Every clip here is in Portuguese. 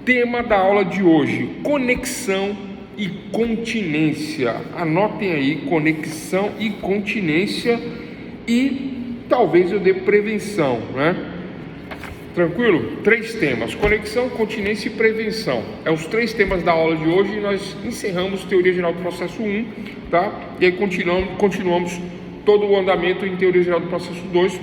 Tema da aula de hoje: conexão e continência. Anotem aí, conexão e continência, e talvez eu dê prevenção, né? Tranquilo? 3 temas: conexão, continência e prevenção. É os 3 temas da aula de hoje, e nós encerramos Teoria Geral do Processo 1, tá? E aí continuamos todo o andamento em Teoria Geral do Processo 2,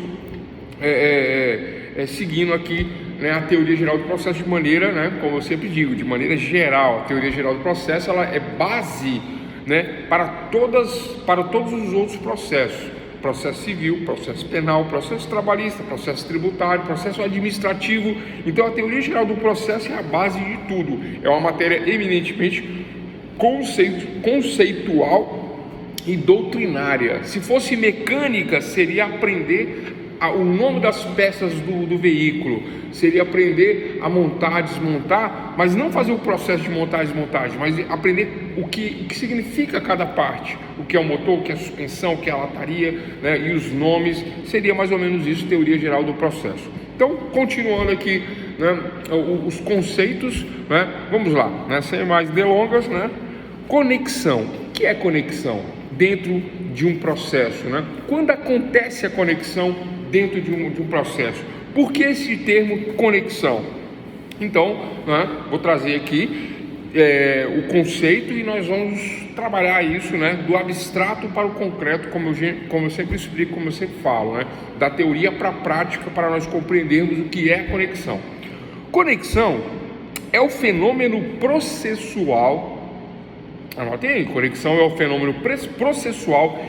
seguindo aqui, né, a Teoria Geral do Processo de maneira, né, como eu sempre digo, de maneira geral. A Teoria Geral do Processo, ela é base, né, para todos os outros processos: processo civil, processo penal, processo trabalhista, processo tributário, processo administrativo. Então a Teoria Geral do Processo é a base de tudo. É uma matéria eminentemente conceitual e doutrinária. Se fosse mecânica, seria aprender o nome das peças do veículo, seria aprender a montar, desmontar, mas não fazer o processo de montar e desmontagem, mas aprender o que significa cada parte, o que é o motor, o que é a suspensão, o que é a lataria, né, e os nomes. Seria mais ou menos isso, Teoria Geral do Processo. Então, continuando aqui, né, os conceitos, né, vamos lá, né, sem mais delongas, né? Conexão. O que é conexão dentro de um processo, né? Quando acontece a conexão dentro de um processo? Por que esse termo conexão? Então, né, vou trazer aqui o conceito, e nós vamos trabalhar isso, né, do abstrato para o concreto, como eu sempre explico, como eu sempre falo, né, da teoria para a prática, para nós compreendermos o que é a conexão. Conexão é o fenômeno processual. Anotem aí: conexão é o fenômeno processual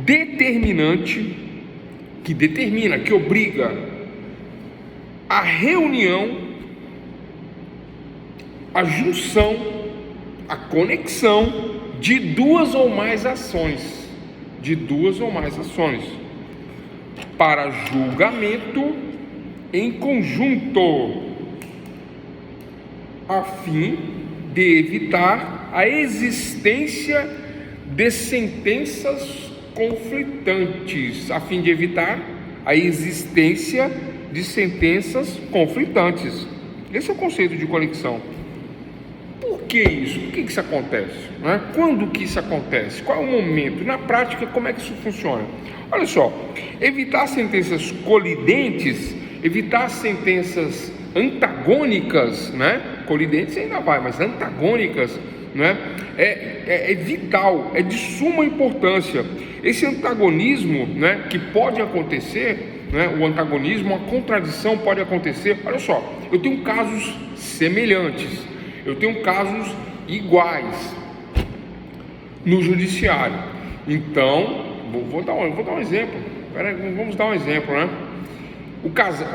determinante, que determina, que obriga a reunião, a junção, a conexão de duas ou mais ações, para julgamento em conjunto, a fim de evitar a existência de sentenças conflitantes, Esse é o conceito de conexão. Por que isso? Por que isso acontece, né? Quando que isso acontece? Qual é o momento? Na prática, como é que isso funciona? Olha só: evitar sentenças colidentes, evitar sentenças antagônicas, né? Colidentes ainda vai, mas antagônicas, né? É vital, é de suma importância. Esse antagonismo, né, que pode acontecer, né, o antagonismo, a contradição pode acontecer. Olha só, eu tenho casos semelhantes, eu tenho casos iguais no judiciário. Então, vou dar um exemplo. Vamos dar um exemplo, né? O casal,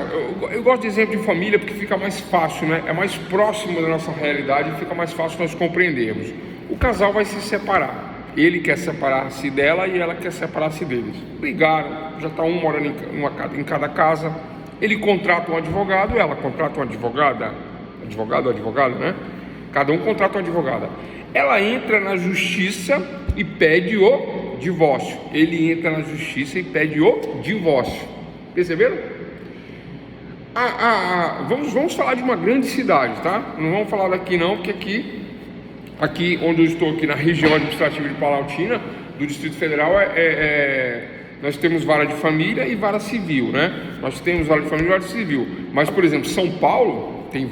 eu gosto de exemplo de família porque fica mais fácil, né? É mais próximo da nossa realidade e fica mais fácil nós compreendermos. O casal vai se separar. Ele quer separar-se dela e ela quer separar-se deles. Brigaram, já está um morando em cada casa. Ele contrata um advogado, ela contrata uma advogada. Advogado, né? Cada um contrata uma advogada. Ela entra na justiça e pede o divórcio. Ele entra na justiça e pede o divórcio. Perceberam? Vamos falar de uma grande cidade, tá? Não vamos falar daqui não, porque aqui onde eu estou, aqui na região administrativa de Planaltina, do Distrito Federal, nós temos vara de família e vara civil, né? Nós temos vara de família e vara civil. Mas, por exemplo, São Paulo tem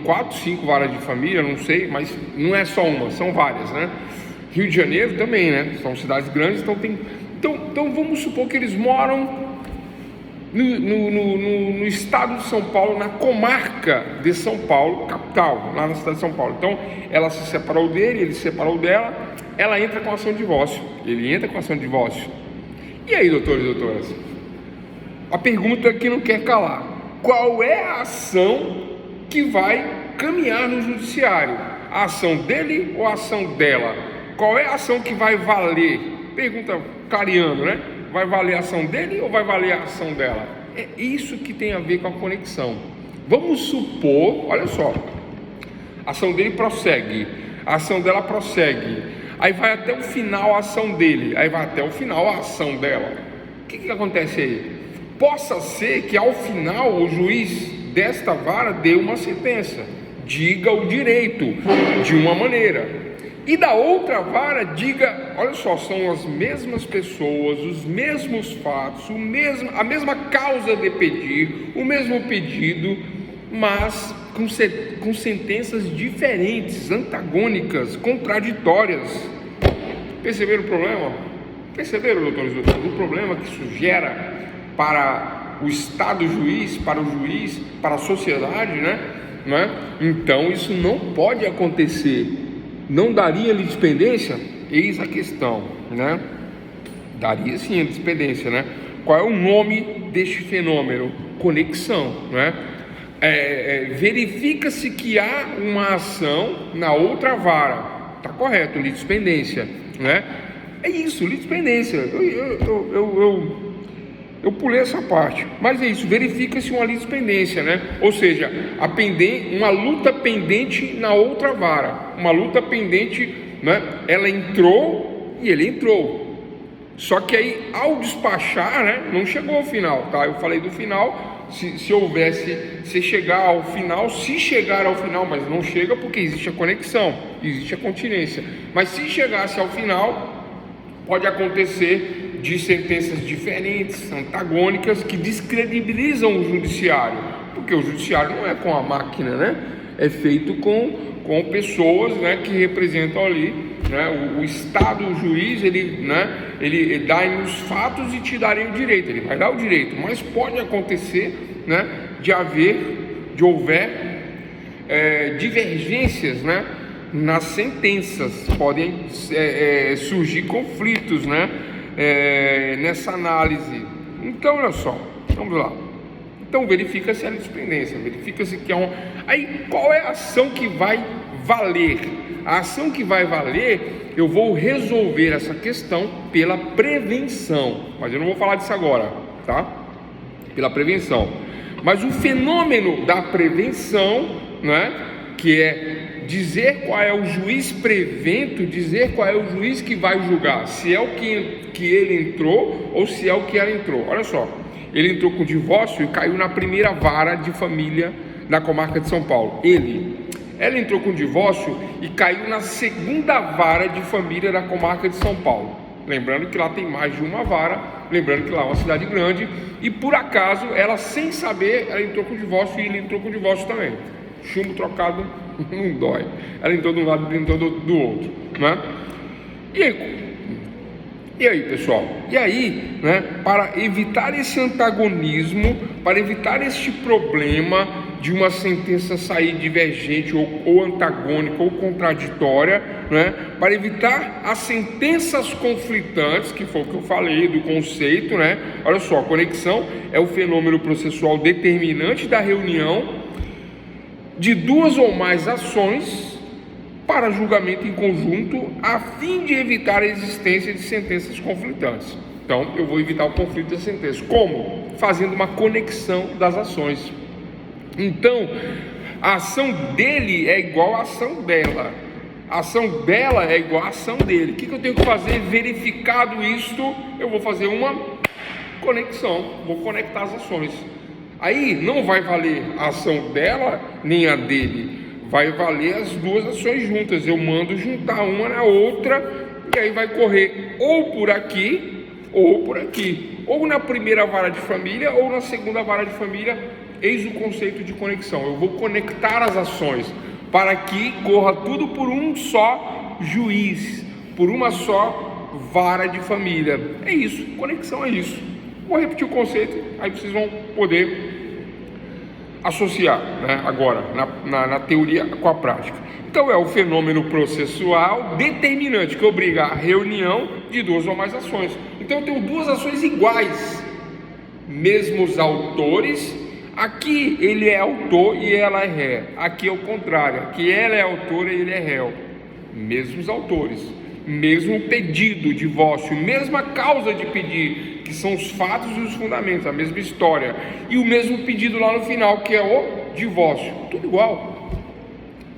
4, 5 varas de família, não sei, mas não é só uma, são várias, né? Rio de Janeiro também, né? São cidades grandes, então vamos supor que eles moram no estado de São Paulo, na comarca de São Paulo, capital, lá na cidade de São Paulo. Então, ela se separou dele, ele se separou dela, ela entra com ação de divórcio, ele entra com ação de divórcio. E aí, doutores e doutoras? A pergunta que não quer calar: qual é a ação que vai caminhar no judiciário? A ação dele ou a ação dela? Qual é a ação que vai valer? Pergunta clareando, né? Vai valer a ação dele ou vai valer a ação dela? É isso que tem a ver com a conexão. Vamos supor, olha só, a ação dele prossegue, a ação dela prossegue, aí vai até o final a ação dele, aí vai até o final a ação dela. O que acontece aí? Possa ser que ao final o juiz desta vara dê uma sentença, diga o direito de uma maneira, e da outra vara diga, olha só, são as mesmas pessoas, os mesmos fatos, a mesma causa de pedir, o mesmo pedido, mas com sentenças diferentes, antagônicas, contraditórias. Perceberam o problema? Perceberam, doutores e doutoras, o problema que isso gera para o Estado juiz, para o juiz, para a sociedade, né? Então isso não pode acontecer. Não daria litispendência? Eis a questão, né? Daria sim a litispendência, né? Qual é o nome deste fenômeno? Conexão, né? Verifica-se que há uma ação na outra vara, tá correto, litispendência, né? É isso, litispendência. Eu pulei essa parte, mas é isso, verifica-se uma litispendência, né? Ou seja, uma luta pendente na outra vara, uma luta pendente, né? Ela entrou e ele entrou, só que aí ao despachar, né? Não chegou ao final, tá? Eu falei do final, se chegar ao final, mas não chega porque existe a conexão, existe a continência, mas se chegasse ao final, pode acontecer de sentenças diferentes, antagônicas, que descredibilizam o judiciário, porque o judiciário não é com a máquina, né? É feito com pessoas, né, que representam ali, né? O Estado, o juiz, ele dá os fatos e te darem o direito, ele vai dar o direito, mas pode acontecer, né, de houver divergências, né, nas sentenças, podem surgir conflitos, né, nessa análise. Então, olha só, vamos lá. Então, verifica-se a litispendência, verifica-se que Aí, qual é a ação que vai valer? A ação que vai valer, eu vou resolver essa questão pela prevenção, mas eu não vou falar disso agora, tá? Pela prevenção. Mas o fenômeno da prevenção, né, que é dizer qual é o juiz prevento, dizer qual é o juiz que vai julgar, se é o que ele entrou ou se é o que ela entrou. Olha só, ele entrou com divórcio e caiu na primeira vara de família da comarca de São Paulo. Ela entrou com divórcio e caiu na segunda vara de família da comarca de São Paulo. Lembrando que lá tem mais de uma vara, lembrando que lá é uma cidade grande, e por acaso, ela sem saber, ela entrou com divórcio e ele entrou com divórcio também. Chumbo trocado não dói. Ela entrou de um lado e ele entrou do outro, né? E aí, pessoal? E aí, né, para evitar esse antagonismo, para evitar este problema de uma sentença sair divergente ou antagônica ou contraditória, né, para evitar as sentenças conflitantes, que foi o que eu falei do conceito, né? Olha só, a conexão é o fenômeno processual determinante da reunião de duas ou mais ações para julgamento em conjunto, a fim de evitar a existência de sentenças conflitantes. Então, eu vou evitar o conflito das sentenças. Como? Fazendo uma conexão das ações. Então, a ação dele é igual à ação dela. A ação dela é igual à ação dele. O que eu tenho que fazer? Verificado isto, eu vou fazer uma conexão. Vou conectar as ações. Aí, não vai valer a ação dela, nem a dele. Vai valer as duas ações juntas. Eu mando juntar uma na outra, e aí vai correr ou por aqui, ou por aqui, ou na primeira vara de família, ou na segunda vara de família. Eis o conceito de conexão. Eu vou conectar as ações para que corra tudo por um só juiz, por uma só vara de família. É isso, conexão é isso. Vou repetir o conceito, aí vocês vão poder associar, né, agora na teoria com a prática. Então é o fenômeno processual determinante que obriga a reunião de duas ou mais ações. Então eu tenho duas ações iguais, mesmos autores. Aqui ele é autor e ela é ré. Aqui é o contrário, aqui ela é autora e ele é réu. Mesmos autores, mesmo pedido, divórcio, mesma causa de pedir, que são os fatos e os fundamentos, a mesma história, e o mesmo pedido lá no final, que é o divórcio, tudo igual.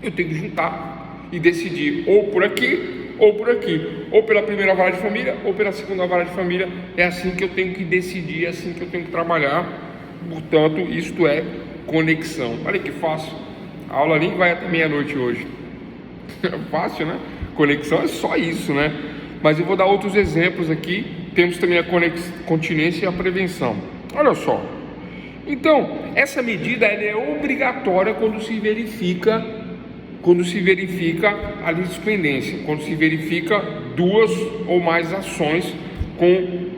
Eu tenho que juntar e decidir ou por aqui, ou pela primeira vara de família, ou pela segunda vara de família. É assim que eu tenho que decidir, é assim que eu tenho que trabalhar. Portanto, isto é conexão. Olha que fácil. A aula nem vai até meia-noite hoje. Fácil, né? Conexão é só isso, né? Mas eu vou dar outros exemplos aqui. Temos também a continência e a prevenção. Olha só. Então, essa medida ela é obrigatória quando se verifica a litispendência, quando se verifica duas ou mais ações com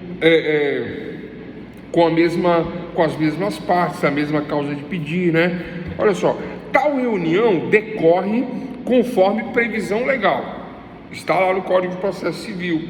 as mesmas partes, a mesma causa de pedir, né? Olha só, tal reunião decorre conforme previsão legal. Está lá no Código de Processo Civil,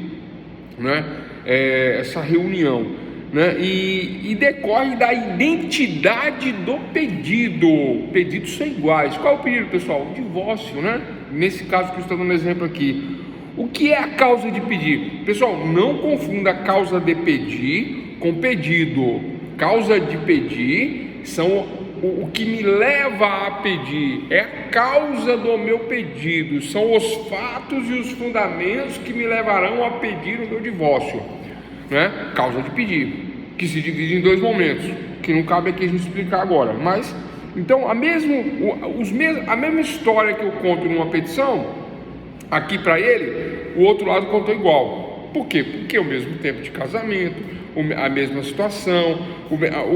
né? Essa reunião, né? E decorre da identidade do pedido. Pedidos são iguais. Qual é o pedido, pessoal? O divórcio, né? Nesse caso que eu estou dando exemplo aqui. O que é a causa de pedir? Pessoal, não confunda a causa de pedir com pedido. Causa de pedir são o que me leva a pedir, é a causa do meu pedido, são os fatos e os fundamentos que me levarão a pedir o meu divórcio, né? Causa de pedir, que se divide em dois momentos, que não cabe aqui a gente explicar agora. Mas, então, a mesma história que eu conto numa petição, aqui para ele, o outro lado contou igual. Por quê? Porque é o mesmo tempo de casamento, a mesma situação,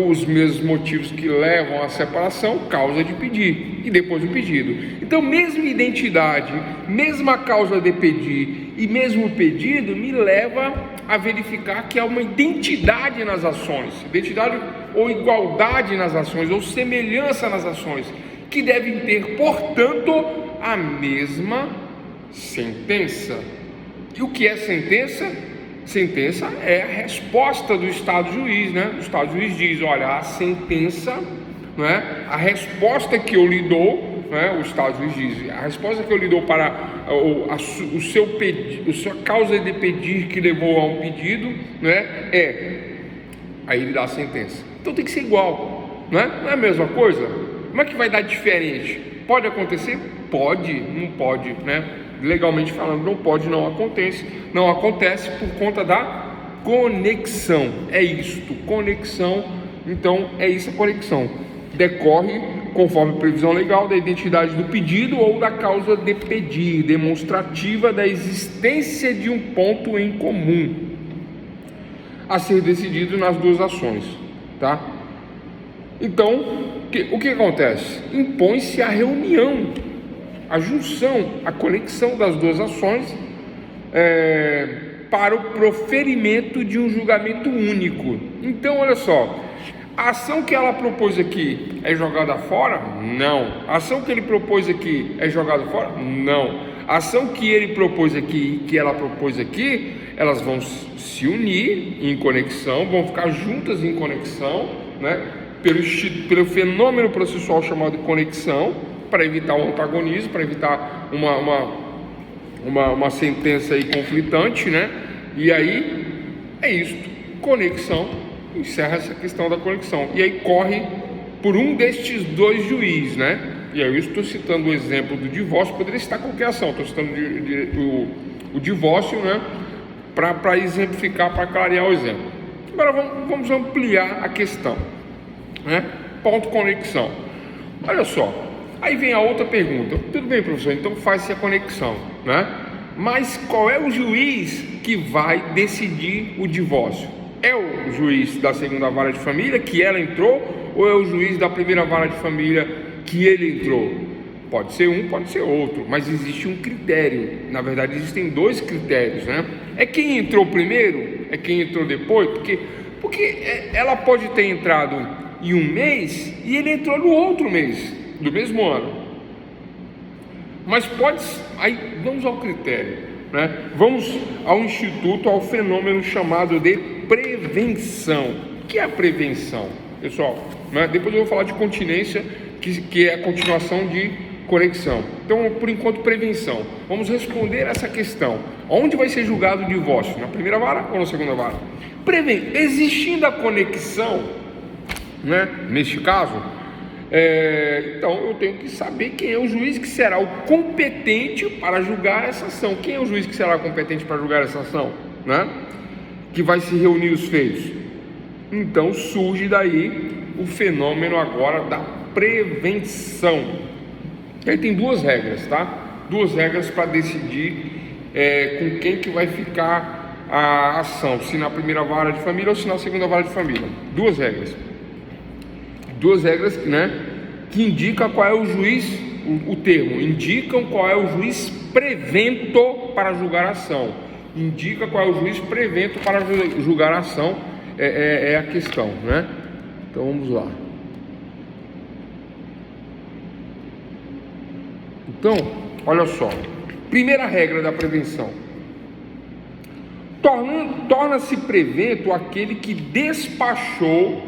os mesmos motivos que levam à separação, causa de pedir, e depois o pedido. Então, mesma identidade, mesma causa de pedir e mesmo pedido me leva a verificar que há uma identidade nas ações, identidade ou igualdade nas ações, ou semelhança nas ações, que devem ter, portanto, a mesma sentença. E o que é sentença? Sentença é a resposta do Estado juiz, né? O Estado juiz diz: olha, a sentença, né? A resposta que eu lhe dou, né? O Estado juiz diz: a resposta que eu lhe dou para a sua causa de pedir que levou a um pedido, né? Aí ele dá a sentença. Então tem que ser igual, né? Não é a mesma coisa? Como é que vai dar diferente? Pode acontecer? Pode, não pode, né? Legalmente falando, não pode, não acontece por conta da conexão. É isto, conexão. Então é isso, a conexão decorre conforme previsão legal da identidade do pedido ou da causa de pedir, demonstrativa da existência de um ponto em comum a ser decidido nas duas ações, tá? Então, o que acontece? Impõe-se a reunião, a junção, a conexão das duas ações para o proferimento de um julgamento único. Então, olha só, a ação que ela propôs aqui é jogada fora? Não. A ação que ele propôs aqui é jogada fora? Não. A ação que ele propôs aqui e que ela propôs aqui, elas vão se unir em conexão, vão ficar juntas em conexão, né? Pelo fenômeno processual chamado conexão, para evitar o antagonismo, para evitar uma sentença aí conflitante, né? E aí é isto, conexão, encerra essa questão da conexão, e aí corre por um destes dois juízes, né? E aí eu estou citando o exemplo do divórcio, poderia citar qualquer ação, estou citando o divórcio, né? Para exemplificar, para clarear o exemplo. Agora vamos ampliar a questão, né? Ponto conexão. Olha só. Aí vem a outra pergunta. Tudo bem, professor, então faz-se a conexão, né? Mas qual é o juiz que vai decidir o divórcio? É o juiz da segunda vara de família que ela entrou, ou é o juiz da primeira vara de família que ele entrou? Pode ser um, pode ser outro, mas existe um critério. Na verdade, existem dois critérios, né? É quem entrou primeiro? É quem entrou depois? Porque ela pode ter entrado em um mês e ele entrou no outro mês do mesmo ano, mas aí vamos ao critério, né? Vamos ao instituto, ao fenômeno chamado de prevenção. O que é a prevenção, pessoal? Né? Depois eu vou falar de continência, que é a continuação de conexão. Então, por enquanto, prevenção. Vamos responder essa questão: onde vai ser julgado o divórcio? Na primeira vara ou na segunda vara? Existindo a conexão, né? Neste caso, então eu tenho que saber quem é o juiz que será o competente para julgar essa ação. Quem é o juiz que será competente para julgar essa ação, né? Que vai se reunir os feitos. Então surge daí o fenômeno agora da prevenção. Aí tem duas regras, tá? Duas regras para decidir com quem que vai ficar a ação, se na primeira vara de família ou se na segunda vara de família. Duas regras, né, que indicam qual é o juiz, o termo, indicam qual é o juiz prevento para julgar a ação. Indica qual é o juiz prevento para julgar a ação, é a questão, né? Então vamos lá. Então, olha só. Primeira regra da prevenção: torna-se prevento aquele que despachou,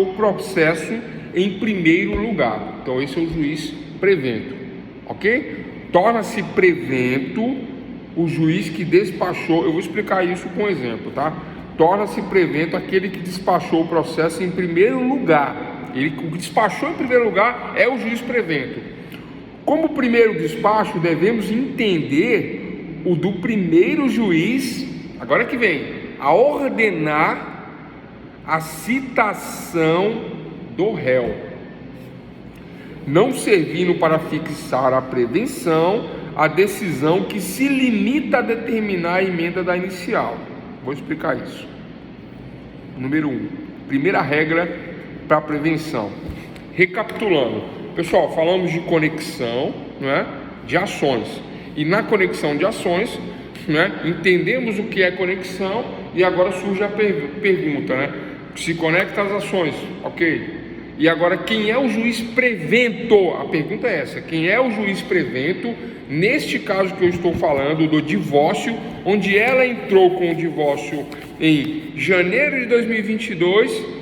o processo em primeiro lugar. Então esse é o juiz prevento, ok? Torna-se prevento o juiz que despachou. Eu vou explicar isso com um exemplo, tá? Torna-se prevento aquele que despachou o processo em primeiro lugar. O que despachou em primeiro lugar é o juiz prevento. Como primeiro despacho, devemos entender o do primeiro juiz, agora que vem, a ordenar a citação do réu, não servindo para fixar a prevenção, a decisão que se limita a determinar a emenda da inicial. Vou explicar isso. Número 1, primeira regra para prevenção. Recapitulando, pessoal, falamos de conexão, né, de ações, e na conexão de ações, né, entendemos o que é conexão, e agora surge a pergunta, né, se conecta às ações, ok? E agora, quem é o juiz prevento? A pergunta é essa: quem é o juiz prevento? Neste caso que eu estou falando do divórcio, onde ela entrou com o divórcio em janeiro de 2022.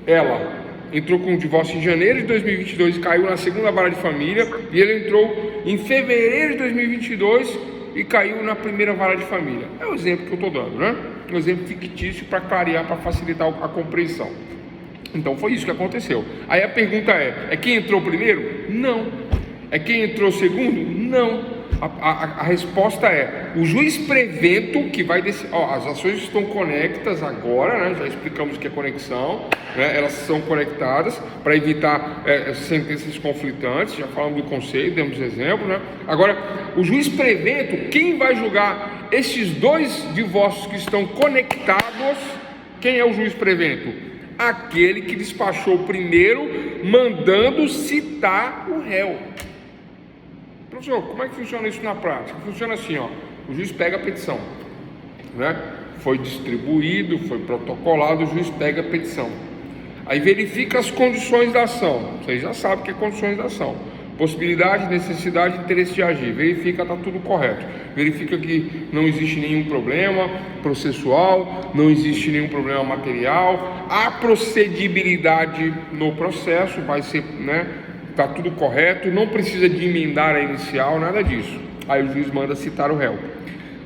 Ela entrou com o divórcio em janeiro de 2022 e caiu na segunda vara de família, e ele entrou em fevereiro de 2022 e caiu na primeira vara de família. É o exemplo que eu estou dando, né? Um exemplo fictício para clarear, para facilitar a compreensão. Então foi isso que aconteceu. Aí a pergunta é quem entrou primeiro? Não. É quem entrou segundo? Não. A resposta é o juiz prevento, que vai decidir. As ações estão conectadas agora, né? Já explicamos o que é conexão, né? Elas são conectadas para evitar sentenças conflitantes. Já falamos do conceito, demos exemplo, né? Agora, o juiz prevento, quem vai julgar estes dois divórcios que estão conectados? Quem é o juiz prevento? Aquele que despachou primeiro, mandando citar o réu. Professor, como é que funciona isso na prática? Funciona assim, ó. O juiz pega a petição, né? Foi distribuído, foi protocolado, o juiz pega a petição. Aí verifica as condições da ação. Vocês já sabem o que é condições da ação: possibilidade, necessidade, interesse de agir. Verifica, está tudo correto. Verifica que não existe nenhum problema processual, não existe nenhum problema material, a procedibilidade no processo vai ser, né? Está tudo correto, não precisa de emendar a inicial, nada disso. Aí o juiz manda citar o réu.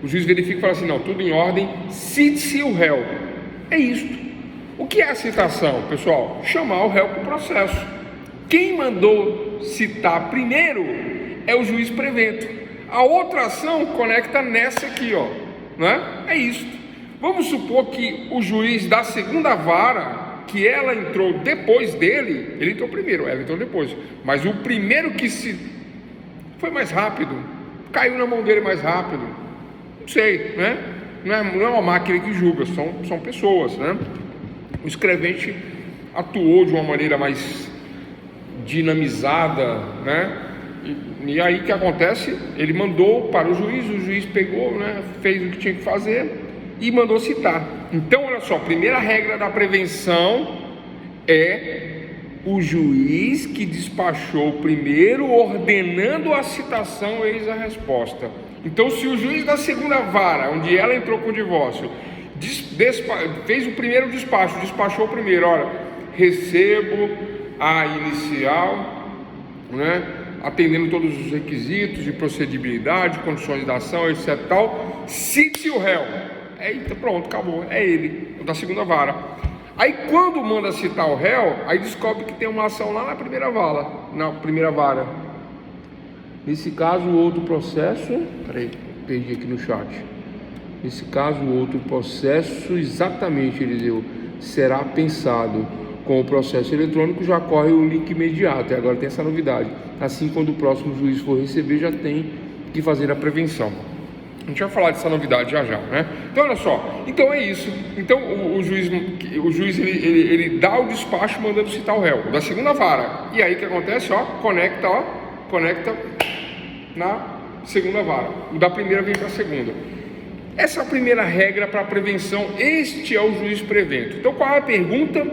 O juiz verifica e fala assim: não, tudo em ordem, cite-se o réu. É isto. O que é a citação, pessoal? Chamar o réu para o processo. Quem mandou citar primeiro é o juiz prevento. A outra ação conecta nessa aqui, ó, né? É isto. Vamos supor que o juiz da segunda vara, que ela entrou depois dele, ele entrou primeiro, ela entrou depois, mas o primeiro que foi mais rápido, caiu na mão dele mais rápido, não sei, né? Não é uma máquina que julga, são pessoas, né? O escrevente atuou de uma maneira mais dinamizada, né? E aí o que acontece? Ele mandou para o juiz pegou, né? Fez o que tinha que fazer e mandou citar. Então, olha só, a primeira regra da prevenção é o juiz que despachou primeiro, ordenando a citação, eis a resposta. Então, se o juiz da segunda vara, onde ela entrou com o divórcio, fez o primeiro despacho, despachou primeiro: olha, recebo a inicial, né, atendendo todos os requisitos de procedibilidade, condições da ação, etc. tal, cite o réu. Eita, pronto, acabou, é ele, o da segunda vara. Aí quando manda citar o réu, aí descobre que tem uma ação lá na primeira vara. Nesse caso, o outro processo, peraí, perdi aqui no chat. Nesse caso, o outro processo, exatamente, Eliseu, será pensado Com o processo eletrônico já corre o link imediato, e agora tem essa novidade. Assim, quando o próximo juiz for receber, já tem que fazer a prevenção. A gente vai falar dessa novidade já já, né? Então, olha só. Então é isso. Então o juiz ele dá o despacho mandando citar o réu da segunda vara. E aí o que acontece? Conecta na segunda vara. O da primeira vem para a segunda. Essa é a primeira regra para a prevenção. Este é o juiz prevento. Então qual é a pergunta?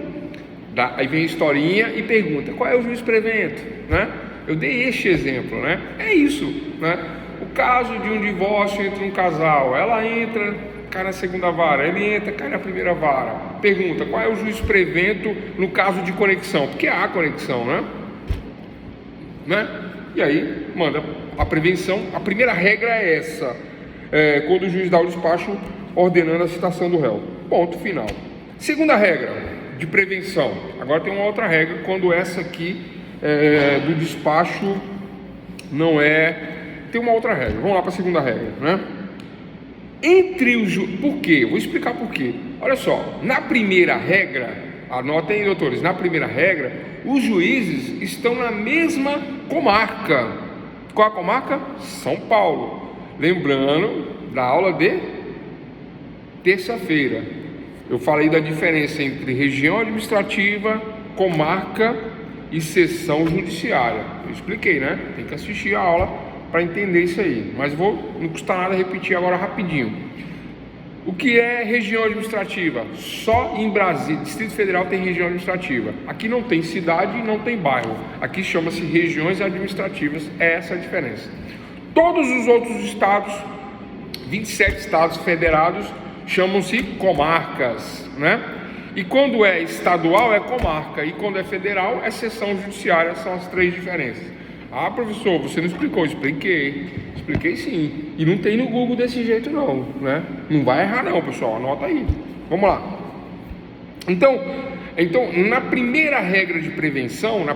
Aí vem a historinha e pergunta: qual é o juiz prevento? Né? Eu dei este exemplo, né? É isso, né? O caso de um divórcio entre um casal, ela entra, cai na segunda vara, ele entra, cai na primeira vara. Pergunta: qual é o juiz prevento no caso de conexão? Porque há conexão, né? E aí manda a prevenção. A primeira regra é essa, quando o juiz dá o despacho ordenando a citação do réu. Ponto final. Segunda regra de prevenção. Agora tem uma outra regra quando essa aqui do despacho não é. Tem uma outra regra. Vamos lá para a segunda regra, né? Por quê? Vou explicar por quê. Olha só, na primeira regra, anotem aí, doutores, na primeira regra, os juízes estão na mesma comarca. Qual a comarca? São Paulo. Lembrando da aula de terça-feira, eu falei da diferença entre região administrativa, comarca e seção judiciária. Eu expliquei, né? Tem que assistir a aula para entender isso aí, mas não custa nada repetir agora rapidinho. O que é região administrativa? Só em Brasília, Distrito Federal tem região administrativa. Aqui não tem cidade e não tem bairro. Aqui chama-se regiões administrativas. É essa a diferença. Todos os outros estados, 27 estados federados, chamam-se comarcas, né? E quando é estadual é comarca, e quando é federal é seção judiciária. São as três diferenças. Ah, professor, você não explicou. Expliquei sim. E não tem no Google desse jeito não, né? Não vai errar não, pessoal, anota aí. Vamos lá. Então, na primeira regra de prevenção,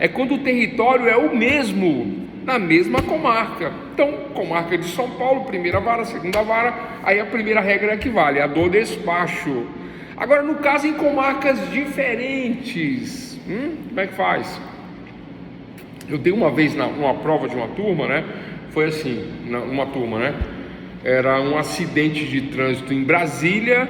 é quando o território é o mesmo, na mesma comarca. Então, comarca de São Paulo, primeira vara, segunda vara, aí a primeira regra é que vale, a do despacho. Agora, no caso em comarcas diferentes, como é que faz? Eu dei uma vez numa prova de uma turma, né? Foi assim, uma turma, né? Era um acidente de trânsito em Brasília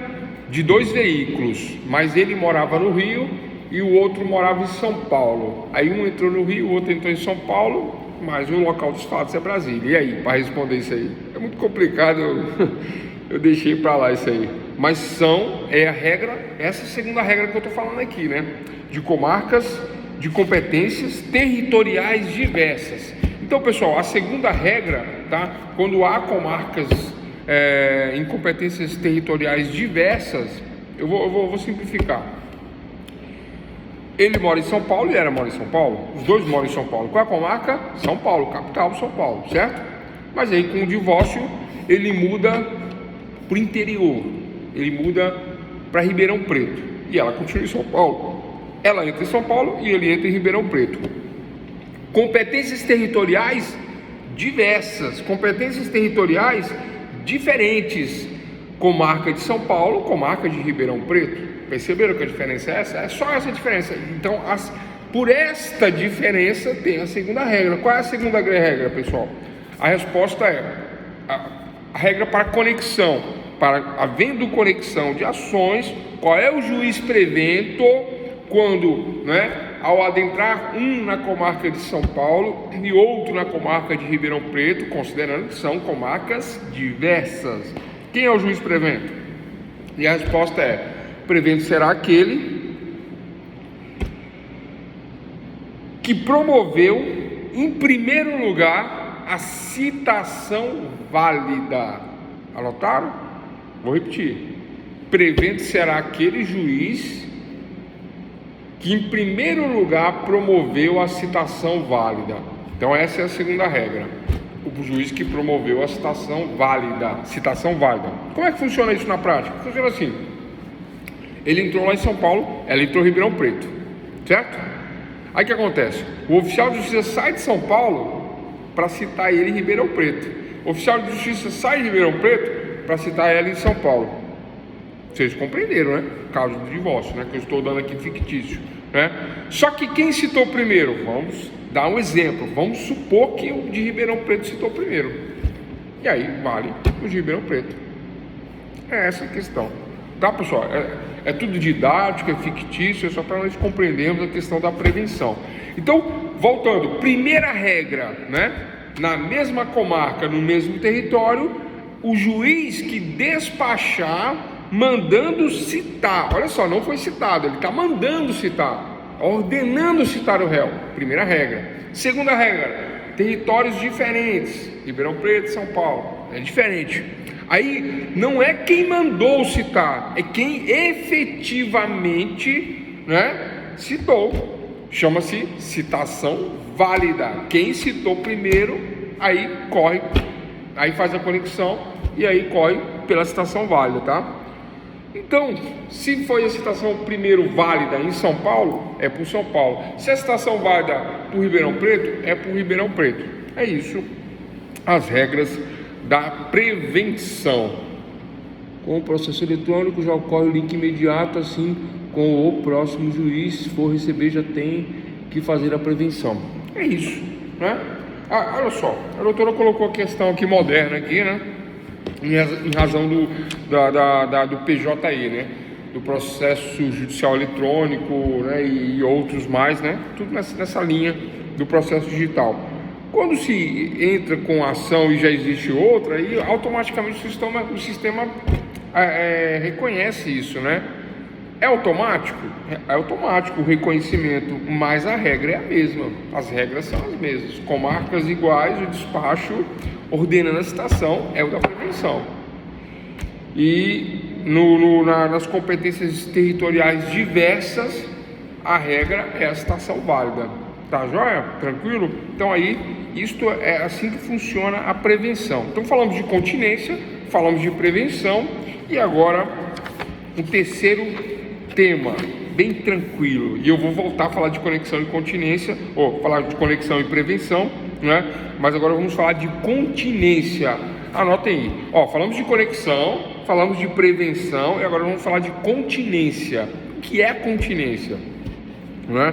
de 2 veículos, mas ele morava no Rio e o outro morava em São Paulo. Aí um entrou no Rio, o outro entrou em São Paulo, mas o local dos fatos é Brasília. E aí, para responder isso aí? É muito complicado, eu deixei para lá isso aí. Mas a regra, essa é a segunda regra que eu estou falando aqui, né? De comarcas, de competências territoriais diversas. Então, pessoal, a segunda regra, tá? Quando há comarcas em competências territoriais diversas, eu vou simplificar. Ele mora em São Paulo e ela mora em São Paulo. Os dois moram em São Paulo. Qual é a comarca? São Paulo, capital São Paulo, certo? Mas aí com o divórcio ele muda para o interior. Ele muda para Ribeirão Preto. E ela continua em São Paulo. Ela entra em São Paulo e ele entra em Ribeirão Preto. Competências territoriais diversas, competências territoriais diferentes. Comarca de São Paulo, comarca de Ribeirão Preto. Perceberam que a diferença é essa? É só essa diferença. Então, por esta diferença tem a segunda regra. Qual é a segunda regra, pessoal? A resposta é a regra para conexão. Havendo conexão de ações, qual é o juiz prevento quando, ao adentrar um na comarca de São Paulo e outro na comarca de Ribeirão Preto, considerando que são comarcas diversas? Quem é o juiz prevento? E a resposta é: prevento será aquele que promoveu, em primeiro lugar, a citação válida. Anotaram? Vou repetir. Prevento será aquele juiz que, em primeiro lugar, promoveu a citação válida. Então, essa é a segunda regra. O juiz que promoveu a citação válida. Como é que funciona isso na prática? Funciona assim: ele entrou lá em São Paulo, ela entrou em Ribeirão Preto, certo? Aí o que acontece? O oficial de justiça sai de São Paulo para citar ele em Ribeirão Preto. O oficial de justiça sai de Ribeirão Preto para citar ela em São Paulo. Vocês compreenderam, né? Caso do divórcio, né? Que eu estou dando aqui fictício, né? Só que quem citou primeiro? Vamos dar um exemplo. Vamos supor que o de Ribeirão Preto citou primeiro. E aí vale o de Ribeirão Preto. É essa a questão. Tá, pessoal? É tudo didático, é fictício, é só para nós compreendermos a questão da prevenção. Então, voltando, primeira regra, né? Na mesma comarca, no mesmo território, o juiz que despachar, mandando citar, olha só, não foi citado, ele está mandando citar, ordenando citar o réu, primeira regra. Segunda regra, territórios diferentes, Ribeirão Preto e São Paulo, é diferente. Aí não é quem mandou citar, é quem efetivamente, né, citou. Chama-se citação válida. Quem citou primeiro, aí corre, aí faz a conexão e aí corre pela citação válida, tá? Então, se foi a citação primeiro válida em São Paulo, é por São Paulo. Se a citação válida por Ribeirão Preto, é por Ribeirão Preto. É isso, as regras da prevenção. Com o processo eletrônico já ocorre o link imediato, assim, com o próximo juiz, se for receber, já tem que fazer a prevenção. É isso, né? Olha só, a doutora colocou a questão aqui moderna aqui, né? Em razão do PJE, né? Do processo judicial eletrônico, né? E outros mais, né? Tudo nessa linha do processo digital. Quando se entra com a ação e já existe outra, aí automaticamente o sistema reconhece isso, né? É automático? É automático o reconhecimento, mas a regra é a mesma. As regras são as mesmas. Comarcas iguais, o despacho ordenando a citação é o da prevenção. E nas competências territoriais diversas, a regra é a citação válida. Tá joia? Tranquilo? Então aí, isto é assim que funciona a prevenção. Então falamos de continência, falamos de prevenção e agora o terceiro tema, bem tranquilo, e eu vou voltar a falar de conexão e continência, ou falar de conexão e prevenção, né? Mas agora vamos falar de continência. Anotem aí, falamos de conexão, falamos de prevenção e agora vamos falar de continência. O que é continência? Né?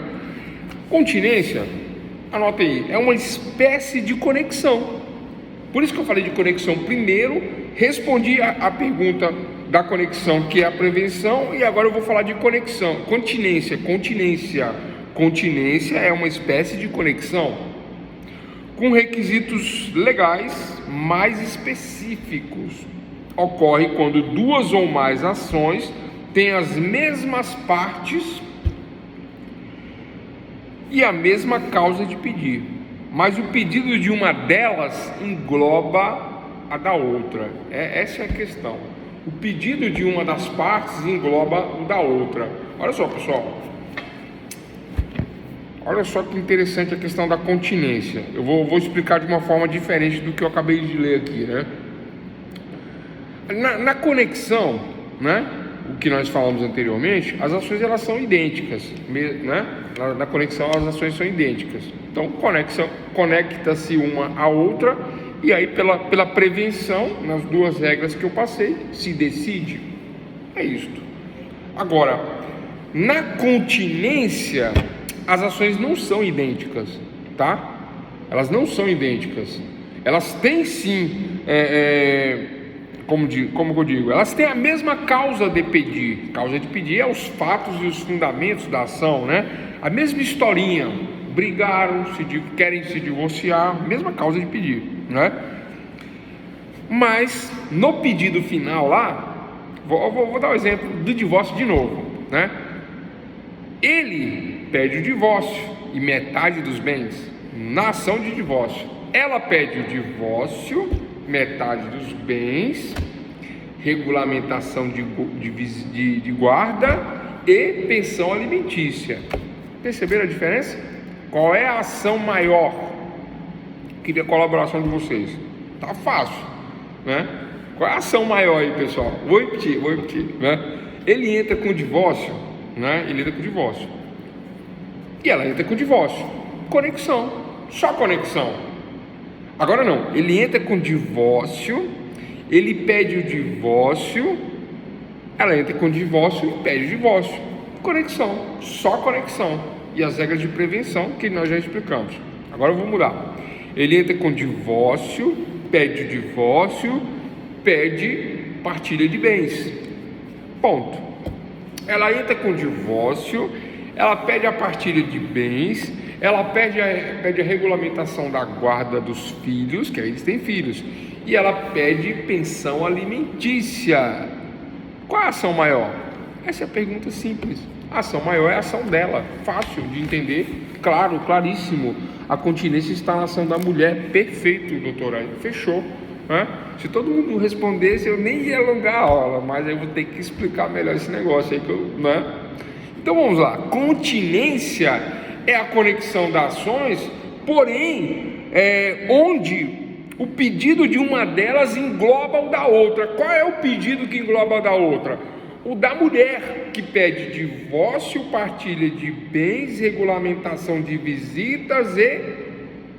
Continência, anotem aí, é uma espécie de conexão. Por isso que eu falei de conexão primeiro, respondi a pergunta da conexão, que é a prevenção, e agora eu vou falar de conexão, continência. Continência é uma espécie de conexão com requisitos legais mais específicos. Ocorre quando duas ou mais ações têm as mesmas partes e a mesma causa de pedir, mas o pedido de uma delas engloba a da outra. Essa é a questão. O pedido de uma das partes engloba o da outra. Olha só, pessoal. Olha só que interessante a questão da continência. Eu vou explicar de uma forma diferente do que eu acabei de ler aqui, né? Na conexão, né? O que nós falamos anteriormente, as ações elas são idênticas, né? Na conexão as ações são idênticas. Então conecta-se uma à outra. E aí pela prevenção, nas duas regras que eu passei, se decide. É isto. Agora, na continência, as ações não são idênticas, tá? Elas não são idênticas. Elas têm sim, como eu digo, elas têm a mesma causa de pedir. Causa de pedir é os fatos e os fundamentos da ação, né? A mesma historinha. Brigaram, querem se divorciar, mesma causa de pedir, né? Mas no pedido final lá, vou dar o exemplo do divórcio de novo, né? Ele pede o divórcio e metade dos bens na ação de divórcio. Ela pede o divórcio, metade dos bens, regulamentação de guarda e pensão alimentícia. Perceberam a diferença? Qual é a ação maior? Queria a colaboração de vocês. Tá fácil, né? Qual é a ação maior aí, pessoal? Vou repetir, né? Ele entra com o divórcio, né? Ele entra com o divórcio. E ela entra com o divórcio. Conexão, só conexão. Agora não, ele entra com o divórcio, ele pede o divórcio ela entra com divórcio e pede o divórcio. Conexão, só conexão. E as regras de prevenção que nós já explicamos. Agora eu vou mudar. Ele entra com divórcio, pede o divórcio, pede partilha de bens. Ponto. Ela entra com divórcio, ela pede a partilha de bens, ela pede a regulamentação da guarda dos filhos, que aí eles têm filhos, e ela pede pensão alimentícia. Qual é a ação maior? Essa é a pergunta simples. A ação maior é a ação dela, fácil de entender, claro, claríssimo. A continência está na ação da mulher. Perfeito, doutor, aí fechou, né? Se todo mundo respondesse, eu nem ia alongar a aula, mas eu vou ter que explicar melhor esse negócio aí, né? Então vamos lá. Continência é a conexão das ações, porém, onde o pedido de uma delas engloba o da outra. Qual é o pedido que engloba o da outra? O da mulher, que pede divórcio, partilha de bens, regulamentação de visitas e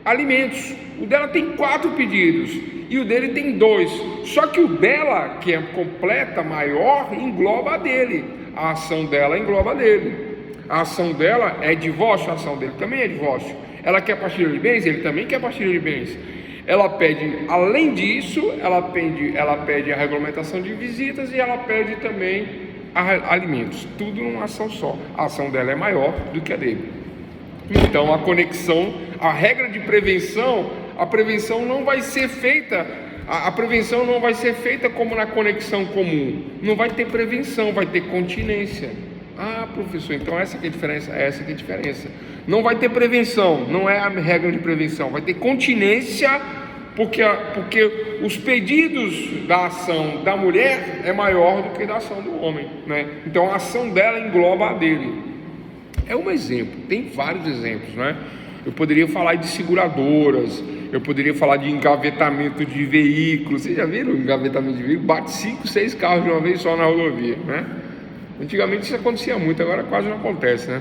alimentos. O dela tem 4 pedidos e o dele tem 2. Só que o dela, que é completa, maior, engloba a dele. A ação dela engloba a dele. A ação dela é divórcio, a ação dele também é divórcio. Ela quer partilha de bens, ele também quer partilha de bens. Ela pede, além disso, ela pede a regulamentação de visitas e ela pede também alimentos. Tudo numa ação só. A ação dela é maior do que a dele. Então a conexão, a regra de prevenção, a prevenção não vai ser feita, a prevenção não vai ser feita como na conexão comum. Não vai ter prevenção, vai ter continência. Ah, professor, então essa que é a diferença, essa que é a diferença. Não vai ter prevenção, não é a regra de prevenção, vai ter continência, porque os pedidos da ação da mulher é maior do que da ação do homem, né? Então a ação dela engloba a dele. É um exemplo, tem vários exemplos, né? Eu poderia falar de seguradoras, eu poderia falar de engavetamento de veículos. Vocês já viram engavetamento de veículos? Bate 5, 6 carros de uma vez só na rodovia, né? Antigamente isso acontecia muito, agora quase não acontece, né?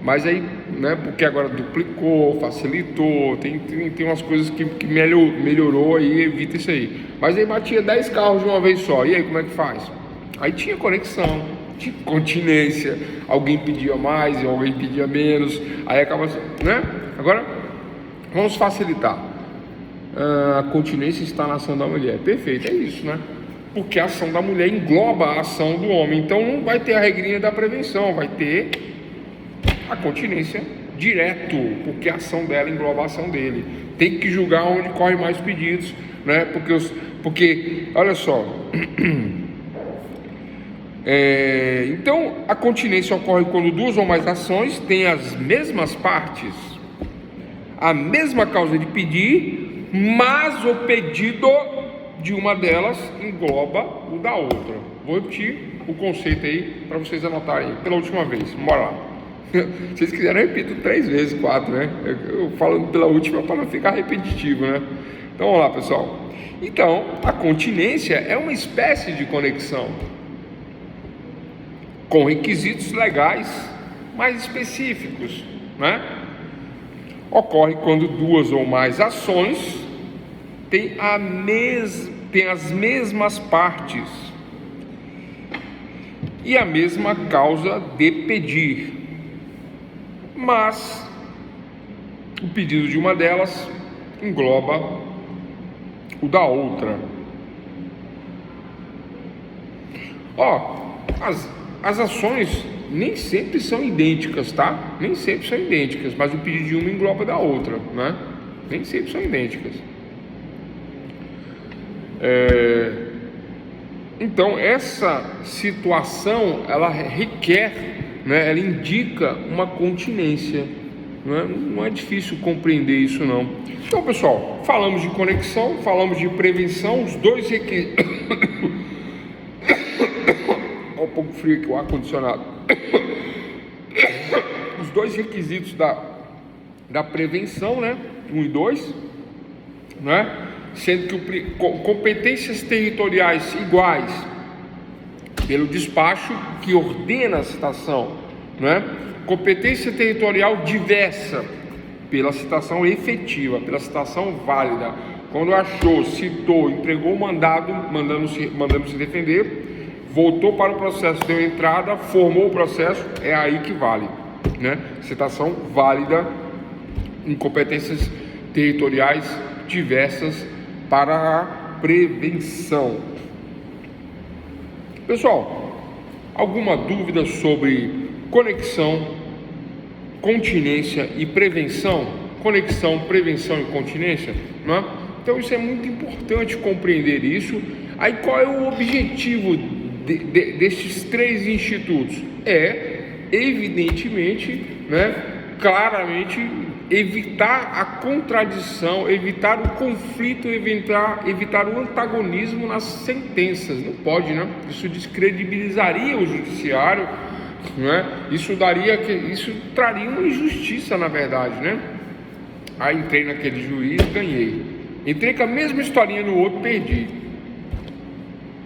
Mas aí, né, porque agora duplicou, facilitou, tem umas coisas que melhorou aí, evita isso aí. Mas aí batia 10 carros de uma vez só, e aí como é que faz? Aí tinha conexão, tinha continência, alguém pedia mais, alguém pedia menos, aí acaba, né? Agora, vamos facilitar. A continência está na ação da mulher, perfeito, é isso, né? Porque a ação da mulher engloba a ação do homem, então não vai ter a regrinha da prevenção, vai ter a continência direto, porque a ação dela engloba a ação dele. Tem que julgar onde corre mais pedidos, né? Porque olha só, então a continência ocorre quando 2 ou mais ações têm as mesmas partes, a mesma causa de pedir, mas o pedido de uma delas engloba o da outra. Vou repetir o conceito aí para vocês anotarem pela última vez. Bora lá. Se vocês quiserem, eu repito 3 vezes, 4, né? Eu falo pela última para não ficar repetitivo, né? Então vamos lá, pessoal. Então, a continência é uma espécie de conexão com requisitos legais mais específicos, né? Ocorre quando 2 ou mais ações têm as mesmas partes e a mesma causa de pedir, mas o pedido de uma delas engloba o da outra. As ações nem sempre são idênticas, tá? Nem sempre são idênticas, mas o pedido de uma engloba da outra, né? Nem sempre são idênticas. Então essa situação ela requer, né, ela indica uma continência, não é difícil compreender isso não. Então pessoal, falamos de conexão, falamos de prevenção, os 2 requisitos. Olha um pouco frio aqui o ar condicionado. Os 2 requisitos da prevenção, né, 1 e 2, né? Sendo que competências territoriais iguais pelo despacho que ordena a citação, né? Competência territorial diversa pela citação efetiva, pela citação válida. Quando achou, citou, entregou o mandado, mandando se defender, voltou para o processo, deu entrada, formou o processo, é aí que vale, né? Citação válida em competências territoriais diversas para a prevenção. Pessoal, alguma dúvida sobre conexão, continência e prevenção? Conexão, prevenção e continência, né? Então isso é muito importante compreender isso. Aí qual é o objetivo destes três institutos? É, evidentemente, né, claramente, evitar a contradição, evitar o conflito, evitar o antagonismo nas sentenças. Não pode, né? Isso descredibilizaria o judiciário, né? Isso traria uma injustiça, na verdade, né? Aí entrei naquele juiz, ganhei. Entrei com a mesma historinha no outro, perdi.